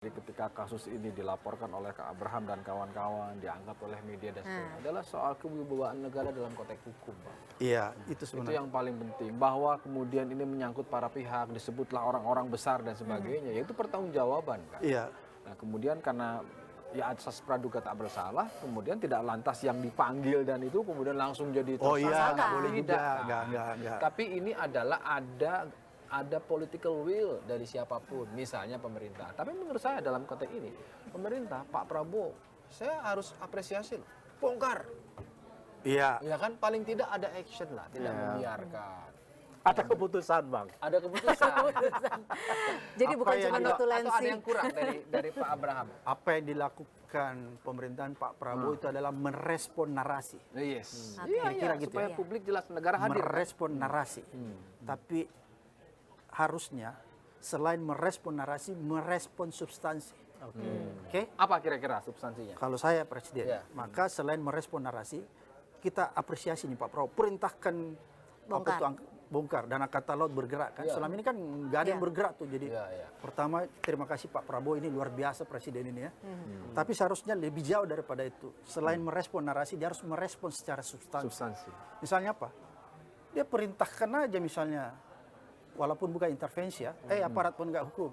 Jadi ketika kasus ini dilaporkan oleh Kak Abraham dan kawan-kawan, diangkat oleh media dan sebagainya, adalah soal kewibawaan negara dalam konteks hukum, Pak. Iya, itu sebenarnya. Itu yang paling penting. Bahwa kemudian ini menyangkut para pihak, disebutlah orang-orang besar dan sebagainya, yaitu pertanggungjawaban, kan. Iya. Nah, kemudian karena ya asas praduga tak bersalah, kemudian tidak lantas yang dipanggil dan itu kemudian langsung jadi tersangka. Oh iya, nggak boleh Tidak. juga, nggak. Tapi ini adalah ada political will dari siapapun, misalnya pemerintah. Tapi menurut saya dalam konteks ini, pemerintah, Pak Prabowo, saya harus apresiasi loh. Bongkar. Iya. Ya kan, paling tidak ada action lah, tidak membiarkan. Ada keputusan, Bang. Ada keputusan. Jadi bukan cuma atau ada notulensi. yang kurang dari Pak Abraham. Apa yang dilakukan pemerintahan Pak Prabowo itu adalah merespon narasi. Yes. Oke. Iya, Kira-kira gitu supaya ya. publik jelas negara hadir. Merespon narasi. Tapi harusnya selain merespon narasi, merespon substansi. Oke? Apa kira-kira substansinya? Kalau saya presiden, Iya. maka selain merespon narasi, kita apresiasi nih Pak Prabowo, perintahkan Bongkar. bongkar dan angkatan laut bergerak kan. Iya. Selama ini kan nggak ada yang Iya. bergerak tuh. Jadi Iya. pertama terima kasih Pak Prabowo, ini luar biasa presiden ini ya. Tapi seharusnya lebih jauh daripada itu. Selain merespon narasi, dia harus merespon secara substansi. Misalnya apa? Dia perintahkan aja misalnya, walaupun bukan intervensi ya, aparat penegak hukum.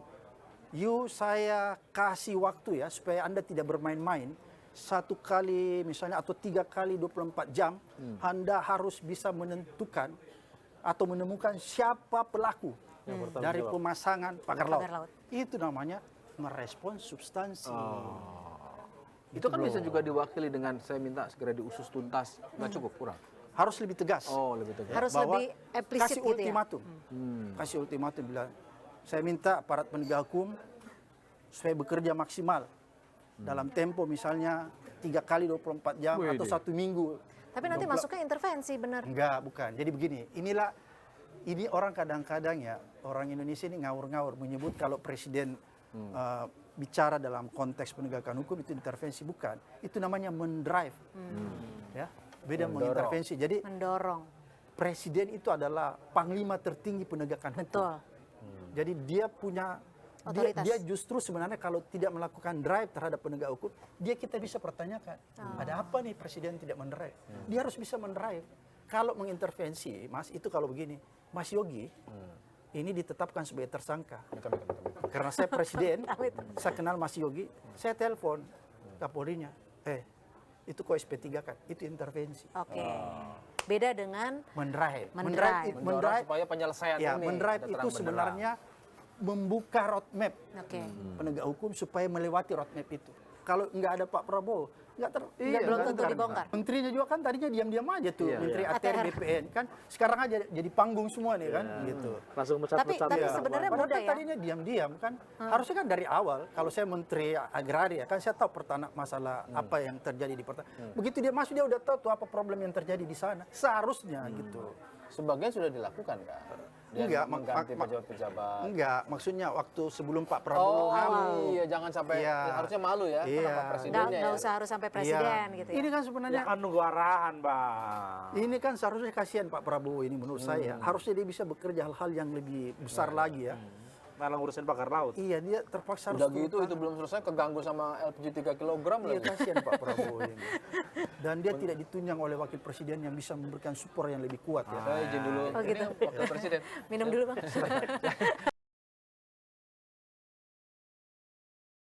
Saya kasih waktu ya supaya Anda tidak bermain-main. 1 kali misalnya atau 3 kali 24 jam, Anda harus bisa menentukan atau menemukan siapa pelaku dari pemasangan pagar laut. Itu namanya merespon substansi. Itu kan bisa juga diwakili dengan saya minta segera diusut tuntas. Nggak cukup, kurang. Harus lebih tegas. Oh, lebih tegas. Harus Bahwa lebih eksplisit kasih gitu ya. ultimatum. Kasih ultimatum bilang, saya minta aparat penegak hukum supaya bekerja maksimal dalam tempo misalnya 3 kali 24 jam atau 1 minggu. Tapi nanti masuknya intervensi, benar. Enggak, bukan. Jadi begini, ini orang kadang-kadang ya, orang Indonesia ini ngawur-ngawur menyebut kalau presiden bicara dalam konteks penegakan hukum itu intervensi, bukan. Itu namanya mendrive. Ya, beda mengintervensi. Jadi Mendorong. presiden itu adalah panglima tertinggi penegakan hukum. Betul. Jadi dia punya Otoritas. dia justru sebenarnya kalau tidak melakukan drive terhadap penegak hukum, kita bisa pertanyakan, ada apa nih presiden tidak mendrive? Dia harus bisa mendrive. Kalau mengintervensi, Mas, itu kalau begini, Mas Yogi ini ditetapkan sebagai tersangka. Karena saya presiden, saya kenal Mas Yogi, saya telepon Kapolrinya, itu kok SP3 kan, itu intervensi. Oke. Beda dengan Mendrive. Mendrive. Mendorong supaya penyelesaian Ya, ini mendrive tidak itu terang benderang. sebenarnya membuka roadmap Oke. penegak hukum supaya melewati roadmap itu. Kalau nggak ada Pak Prabowo, belum tentu dibongkar. Menterinya juga kan tadinya diam-diam aja tuh, Menteri ATR BPN kan. Sekarang aja jadi panggung semua nih kan, gitu. Langsung mecat-mecat. Tapi ya. sebenarnya Padahal mudah kan ya. tadinya diam-diam kan. Harusnya kan dari awal, kalau saya Menteri Agraria kan saya tahu masalah apa yang terjadi di pertanian. Begitu dia masuk dia udah tahu tuh apa problem yang terjadi di sana. Seharusnya gitu. Sebagian sudah dilakukan, kan? Dia Enggak, mengganti pejabat-pejabat. Enggak, maksudnya waktu sebelum Pak Prabowo Iya, jangan sampai harusnya malu ya, Iya. kenapa presidennya Nggak ya. usah harus sampai presiden gitu ya. Ini kan sebenarnya Ya kan nunggu arahan, Bang. ini kan seharusnya kasihan Pak Prabowo ini menurut saya. Harusnya dia bisa bekerja hal-hal yang lebih besar lagi ya. Malah ngurusin pagar laut. Iya, dia terpaksa harus Udah gitu, itu belum selesai, keganggu sama LPG 3 kg Iya, lagi. kasihan Pak Prabowo ini. Dan dia tidak ditunjang oleh wakil presiden yang bisa memberikan support yang lebih kuat ya. Saya izin dulu. Oh, gitu. Ini wakil presiden. Minum dulu, Bang.